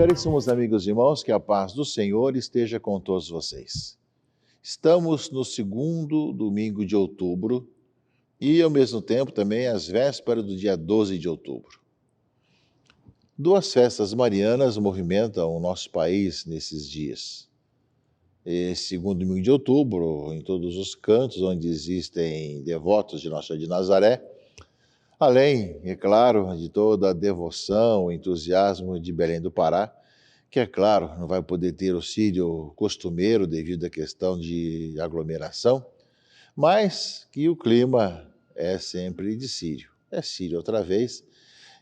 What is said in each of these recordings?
Caríssimos amigos e irmãos, que a paz do Senhor esteja com todos vocês. Estamos no segundo domingo de outubro e, ao mesmo tempo, também às vésperas do dia 12 de outubro. Duas festas marianas movimentam o nosso país nesses dias. Esse segundo domingo de outubro, em todos os cantos onde existem devotos de Nossa Senhora de Nazaré, além, é claro, de toda a devoção, entusiasmo de Belém do Pará, que, é claro, não vai poder ter o círio costumeiro devido à questão de aglomeração, mas que o clima é sempre de círio. É círio outra vez.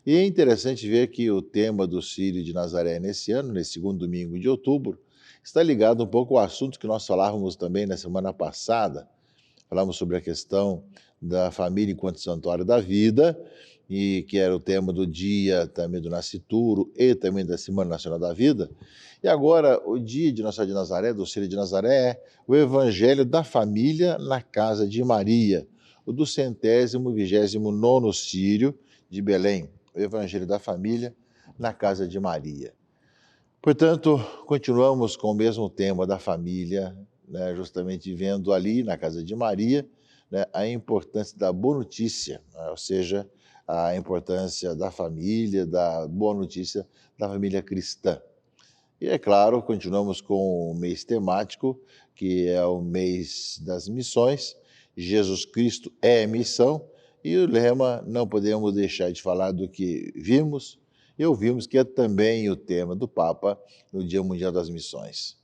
E é interessante ver que o tema do Círio de Nazaré nesse ano, nesse segundo domingo de outubro, está ligado um pouco ao assunto que nós falávamos também na semana passada. Falamos sobre a questão da família enquanto santuário da vida, e que era o tema do dia também do Nascituro e também da Semana Nacional da Vida. E agora, o dia de Nossa Senhora de Nazaré, do Círio de Nazaré, é o Evangelho da Família na Casa de Maria, o do 129º Círio de Belém, o Evangelho da Família na Casa de Maria. Portanto, continuamos com o mesmo tema da família, né, justamente vendo ali na Casa de Maria, né, a importância da boa notícia, né, ou seja, a importância da família, da boa notícia da família cristã. E, é claro, continuamos com o mês temático, que é o mês das missões. Jesus Cristo é missão, e o lema, não podemos deixar de falar do que vimos e ouvimos, que é também o tema do Papa no Dia Mundial das Missões.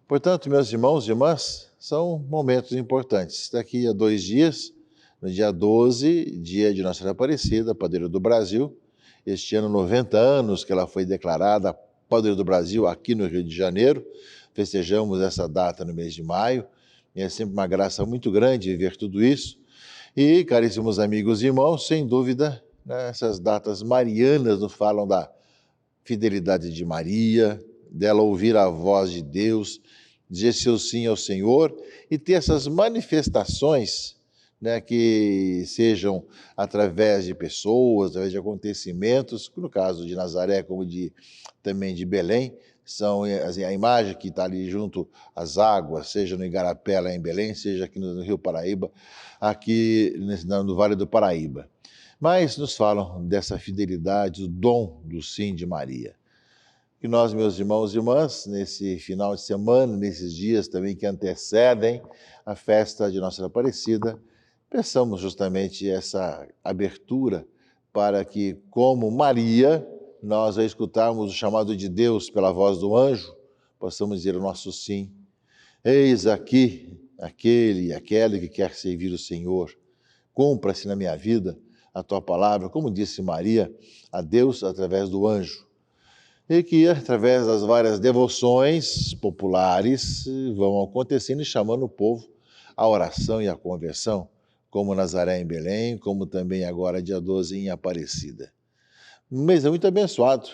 Portanto, meus irmãos e irmãs, são momentos importantes. Daqui a 2 dias, no dia 12, dia de Nossa Senhora Aparecida, padroeira do Brasil. Este ano, 90 anos que ela foi declarada padroeira do Brasil aqui no Rio de Janeiro. Festejamos essa data no mês de maio. E é sempre uma graça muito grande ver tudo isso. E, caríssimos amigos e irmãos, sem dúvida, né, essas datas marianas nos falam da fidelidade de Maria, dela ouvir a voz de Deus, dizer seu sim ao Senhor e ter essas manifestações, né, que sejam através de pessoas, através de acontecimentos, no caso de Nazaré, como também de Belém, são assim, a imagem que está ali junto às águas, seja no Igarapé, lá em Belém, seja aqui no Rio Paraíba, aqui no Vale do Paraíba. Mas nos falam dessa fidelidade, do dom do sim de Maria. Que nós, meus irmãos e irmãs, nesse final de semana, nesses dias também que antecedem a festa de Nossa Senhora Aparecida, peçamos justamente essa abertura para que, como Maria, nós, ao escutarmos o chamado de Deus pela voz do anjo, possamos dizer o nosso sim. Eis aqui aquele e aquela que quer servir o Senhor. Cumpra-se na minha vida a tua palavra, como disse Maria a Deus através do anjo. E que, através das várias devoções populares, vão acontecendo e chamando o povo à oração e à conversão, como Nazaré em Belém, como também agora, dia 12, em Aparecida. Um mês muito abençoado,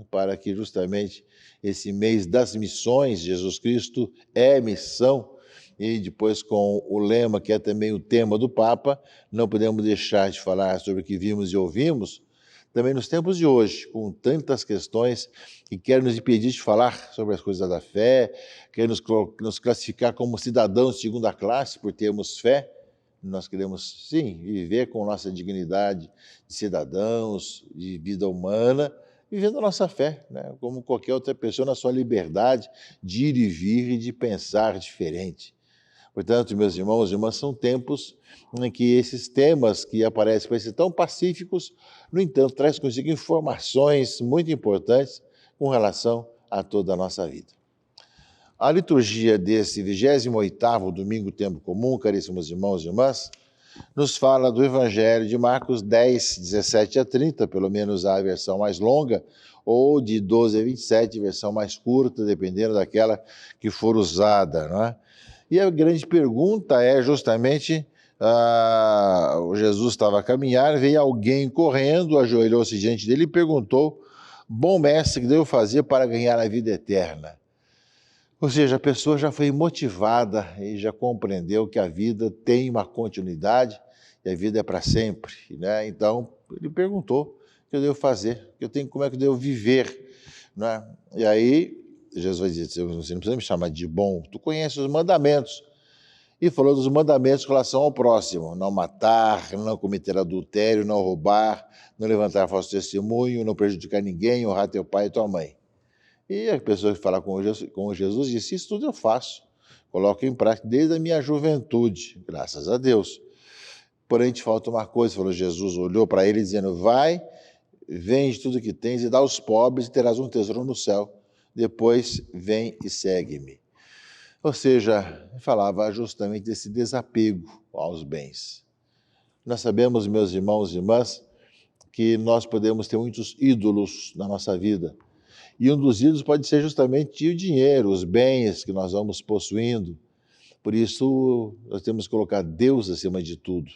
para que justamente esse mês das missões, Jesus Cristo é missão, e depois com o lema, que é também o tema do Papa, não podemos deixar de falar sobre o que vimos e ouvimos, também nos tempos de hoje, com tantas questões que querem nos impedir de falar sobre as coisas da fé, querem nos classificar como cidadãos de segunda classe por termos fé. Nós queremos, sim, viver com nossa dignidade de cidadãos, de vida humana, vivendo a nossa fé, né? Como qualquer outra pessoa, na sua liberdade de ir e vir e de pensar diferente. Portanto, meus irmãos e irmãs, são tempos em que esses temas que aparecem parecem tão pacíficos, no entanto, traz consigo informações muito importantes com relação a toda a nossa vida. A liturgia desse 28º domingo tempo comum, caríssimos irmãos e irmãs, nos fala do Evangelho de Marcos 10, 17 a 30, pelo menos a versão mais longa, ou de 12 a 27, versão mais curta, dependendo daquela que for usada, não é? E a grande pergunta é justamente, o Jesus estava a caminhar, veio alguém correndo, ajoelhou-se diante dele e perguntou: bom mestre, o que devo fazer para ganhar a vida eterna? Ou seja, a pessoa já foi motivada e já compreendeu que a vida tem uma continuidade e a vida é para sempre, né? Então, ele perguntou: o que eu devo fazer? Como é que eu devo viver? não é? E aí, Jesus vai dizer, você não precisa me chamar de bom, tu conheces os mandamentos. E falou dos mandamentos em relação ao próximo: não matar, não cometer adultério, não roubar, não levantar falso testemunho, não prejudicar ninguém, honrar teu pai e tua mãe. E a pessoa que fala com Jesus disse, isso tudo eu faço, coloco em prática desde a minha juventude, graças a Deus. Porém, te falta uma coisa, falou Jesus, olhou para ele dizendo, vai, vende tudo que tens e dá aos pobres e terás um tesouro no céu. Depois, vem e segue-me. Ou seja, falava justamente desse desapego aos bens. Nós sabemos, meus irmãos e irmãs, que nós podemos ter muitos ídolos na nossa vida. E um dos ídolos pode ser justamente o dinheiro, os bens que nós vamos possuindo. Por isso, nós temos que colocar Deus acima de tudo.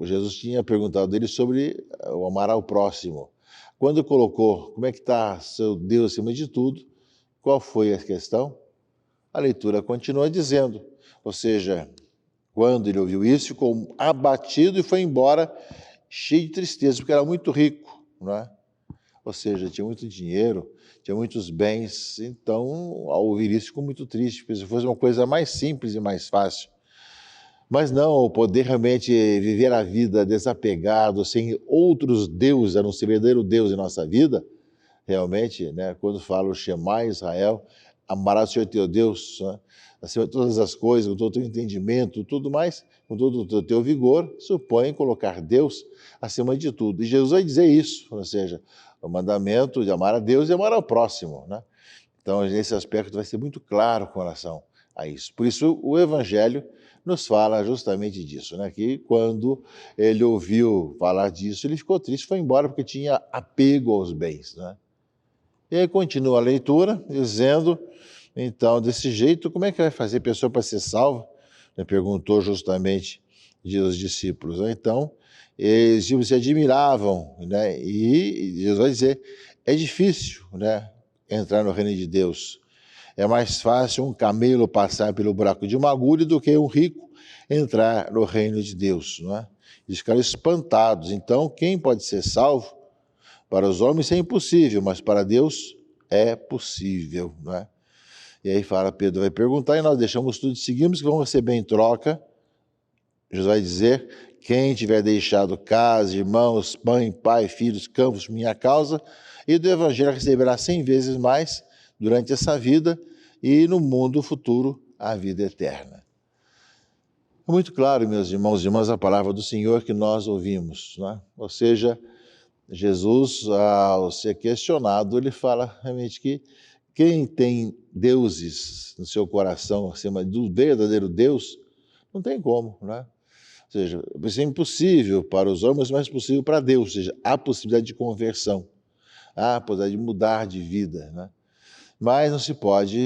Jesus tinha perguntado dele sobre o amar ao próximo. Quando colocou, como é que está seu Deus acima de tudo, qual foi a questão? A leitura continua dizendo, ou seja, quando ele ouviu isso, ficou abatido e foi embora cheio de tristeza, porque era muito rico, não é? Ou seja, tinha muito dinheiro, tinha muitos bens, então, ao ouvir isso, ficou muito triste, porque se fosse uma coisa mais simples e mais fácil. Mas não, poder realmente viver a vida desapegado, sem outros deuses, a não ser o verdadeiro Deus em nossa vida, realmente, né, quando fala o Shema Israel, amarás o Senhor teu Deus, né, acima de todas as coisas, com todo o teu entendimento, tudo mais, com todo o teu vigor, supõe colocar Deus acima de tudo. E Jesus vai dizer isso, ou seja, o mandamento de amar a Deus e amar ao próximo, né? Então, nesse aspecto vai ser muito claro com relação a isso. Por isso, o Evangelho nos fala justamente disso, né? Que quando ele ouviu falar disso, ele ficou triste, foi embora porque tinha apego aos bens, né? E aí continua a leitura, dizendo, então, desse jeito, como é que vai fazer a pessoa para ser salva? Perguntou justamente os discípulos. Então, eles se admiravam, né? E Jesus vai dizer, é difícil, né, entrar no reino de Deus. É mais fácil um camelo passar pelo buraco de uma agulha do que um rico entrar no reino de Deus, não é? Eles ficaram espantados. Então, quem pode ser salvo? Para os homens é impossível, mas para Deus é possível, não é? E aí fala, Pedro vai perguntar, e nós deixamos tudo e seguimos, que vamos receber em troca. Jesus vai dizer, quem tiver deixado casa, irmãos, mãe, pai, filhos, campos, por minha causa, e do evangelho receberá 100 vezes mais durante essa vida, e no mundo futuro, a vida eterna. É muito claro, meus irmãos e irmãs, a palavra do Senhor que nós ouvimos, né? Ou seja, Jesus, ao ser questionado, ele fala realmente que quem tem deuses no seu coração acima do verdadeiro Deus, não tem como, né? Ou seja, isso é impossível para os homens, mas é possível para Deus, ou seja, há possibilidade de conversão, há possibilidade de mudar de vida, né? Mas não se pode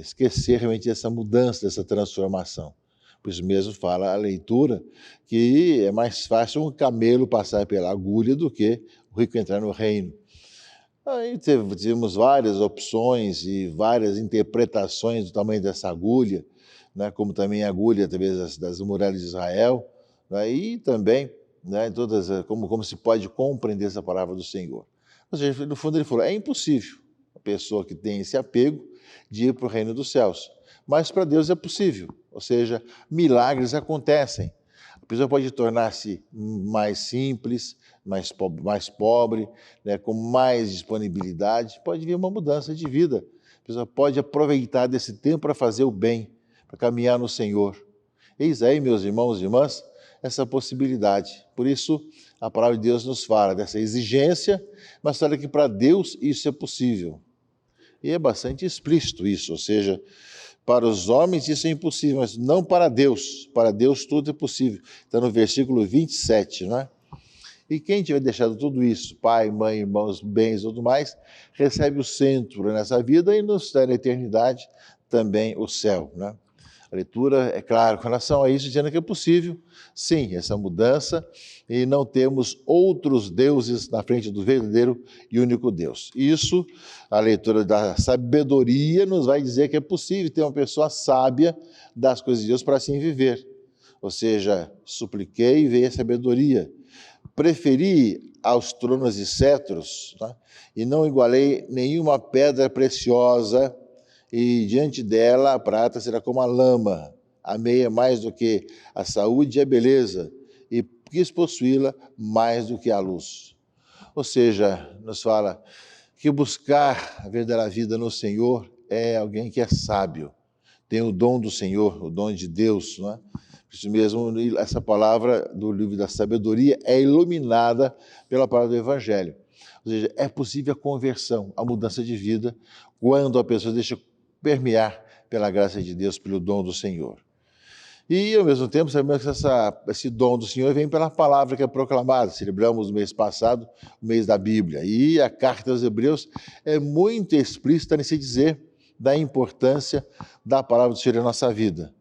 esquecer realmente dessa mudança, dessa transformação. Por isso mesmo fala a leitura que é mais fácil um camelo passar pela agulha do que o rico entrar no reino. Aí tivemos várias opções e várias interpretações do tamanho dessa agulha, né, como também a agulha através das muralhas de Israel, né, e também, né, como se pode compreender essa palavra do Senhor. Ou seja, no fundo ele falou, é impossível a pessoa que tem esse apego de ir para o reino dos céus, mas para Deus é possível, ou seja, milagres acontecem. A pessoa pode tornar-se mais simples, mais pobre, né, com mais disponibilidade, pode vir uma mudança de vida. A pessoa pode aproveitar desse tempo para fazer o bem, para caminhar no Senhor. Eis aí, meus irmãos e irmãs, essa possibilidade. Por isso, a palavra de Deus nos fala dessa exigência, mas fala que para Deus isso é possível. E é bastante explícito isso, ou seja, para os homens isso é impossível, mas não para Deus. Para Deus tudo é possível. Está no versículo 27, não é? E quem tiver deixado tudo isso, pai, mãe, irmãos, bens e tudo mais, recebe o centro nessa vida e nos dá na eternidade também o céu, né? A leitura, é claro, com relação a isso, dizendo que é possível, sim, essa mudança, e não temos outros deuses na frente do verdadeiro e único Deus. Isso, a leitura da sabedoria nos vai dizer que é possível ter uma pessoa sábia das coisas de Deus para assim viver. Ou seja, supliquei e veio a sabedoria. preferi aos tronos e cetros, tá? E não igualei nenhuma pedra preciosa, e diante dela a prata será como a lama. Amei mais do que a saúde e a beleza, e quis possuí-la mais do que a luz. Ou seja, nos fala que buscar a verdadeira vida no Senhor é alguém que é sábio, tem o dom do Senhor, o dom de Deus, não é? Por isso mesmo, essa palavra do livro da sabedoria é iluminada pela palavra do Evangelho. Ou seja, é possível a conversão, a mudança de vida, quando a pessoa deixa permear pela graça de Deus, pelo dom do Senhor. E, ao mesmo tempo, sabemos que esse dom do Senhor vem pela palavra que é proclamada. Celebramos no mês passado o mês da Bíblia. E a carta aos Hebreus é muito explícita nesse dizer da importância da palavra do Senhor em nossa vida.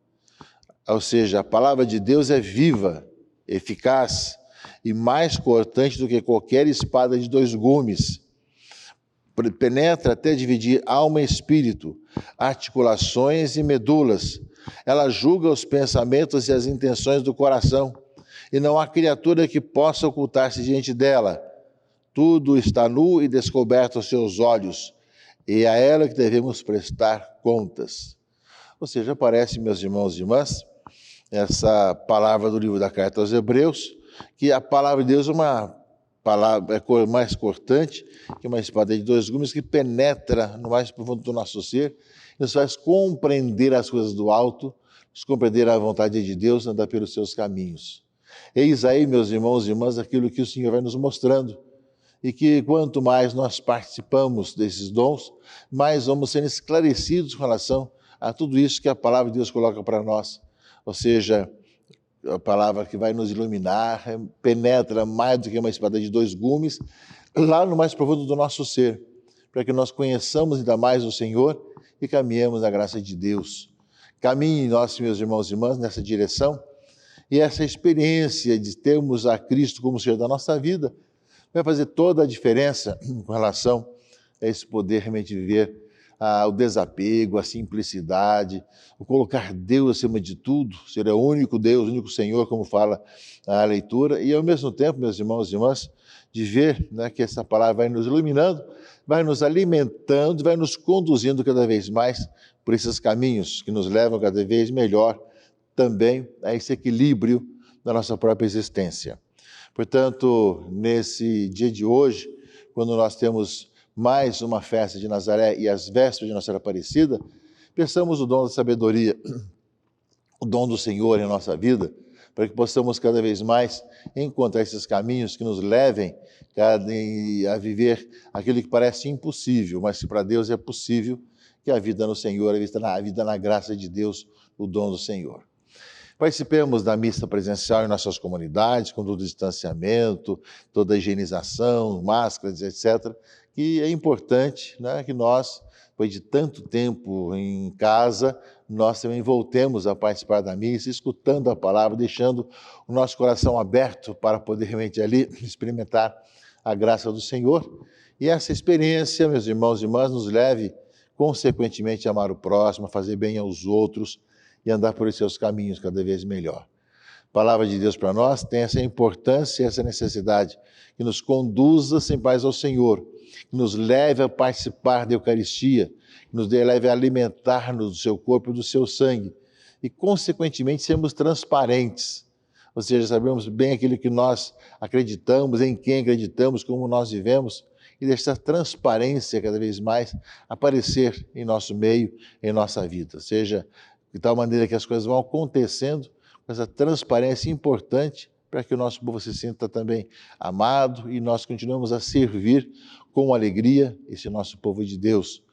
Ou seja, a palavra de Deus é viva, eficaz e mais cortante do que qualquer espada de 2 gumes. Penetra até dividir alma e espírito, articulações e medulas. Ela julga os pensamentos e as intenções do coração, e não há criatura que possa ocultar-se diante dela. Tudo está nu e descoberto aos seus olhos, e é a ela que devemos prestar contas. Ou seja, parece, meus irmãos e irmãs, essa palavra do livro da carta aos Hebreus, que a palavra de Deus é uma palavra mais cortante que uma espada de 2 gumes que penetra no mais profundo do nosso ser, nos faz compreender as coisas do alto, nos compreender a vontade de Deus, andar pelos seus caminhos. Eis aí, meus irmãos e irmãs, aquilo que o Senhor vai nos mostrando, e que quanto mais nós participamos desses dons, mais vamos sendo esclarecidos com relação a tudo isso que a palavra de Deus coloca para nós. Ou seja, a palavra que vai nos iluminar, penetra mais do que uma espada de 2 gumes, lá no mais profundo do nosso ser, para que nós conheçamos ainda mais o Senhor e caminhemos na graça de Deus. Caminhe nós, meus irmãos e irmãs, nessa direção, e essa experiência de termos a Cristo como Senhor da nossa vida vai fazer toda a diferença com relação a esse poder realmente viver o desapego, a simplicidade, o colocar Deus acima de tudo, ser o único Deus, o único Senhor, como fala a leitura, e ao mesmo tempo, meus irmãos e irmãs, de ver, né, que essa palavra vai nos iluminando, vai nos alimentando, vai nos conduzindo cada vez mais por esses caminhos que nos levam cada vez melhor também a esse equilíbrio da nossa própria existência. Portanto, nesse dia de hoje, quando nós temos mais uma festa de Nazaré e as vésperas de Nossa Senhora Aparecida, peçamos o dom da sabedoria, o dom do Senhor em nossa vida, para que possamos cada vez mais encontrar esses caminhos que nos levem a viver aquilo que parece impossível, mas que para Deus é possível, que é a vida no Senhor, a vida na graça de Deus, o dom do Senhor. Participemos da missa presencial em nossas comunidades, com todo o distanciamento, toda a higienização, máscaras, etc., que é importante, né, que nós, depois de tanto tempo em casa, nós também voltemos a participar da missa, escutando a palavra, deixando o nosso coração aberto para poder realmente ali experimentar a graça do Senhor. E essa experiência, meus irmãos e irmãs, nos leve, consequentemente, a amar o próximo, a fazer bem aos outros e andar por esses seus caminhos cada vez melhor. A palavra de Deus para nós tem essa importância e essa necessidade, que nos conduza sem paz ao Senhor, que nos leve a participar da Eucaristia, que nos leve a alimentar-nos do seu corpo e do seu sangue, e, consequentemente, sermos transparentes, ou seja, sabemos bem aquilo que nós acreditamos, em quem acreditamos, como nós vivemos, e deixar transparência cada vez mais aparecer em nosso meio, em nossa vida, seja de tal maneira que as coisas vão acontecendo com essa transparência importante para que o nosso povo se sinta também amado e nós continuemos a servir com alegria esse nosso povo de Deus.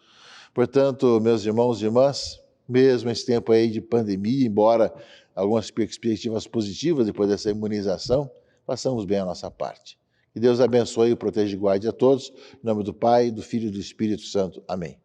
Portanto, meus irmãos e irmãs, mesmo esse tempo aí de pandemia, embora algumas perspectivas positivas depois dessa imunização, façamos bem a nossa parte. Que Deus abençoe, proteja e guarde a todos. Em nome do Pai, do Filho e do Espírito Santo. Amém.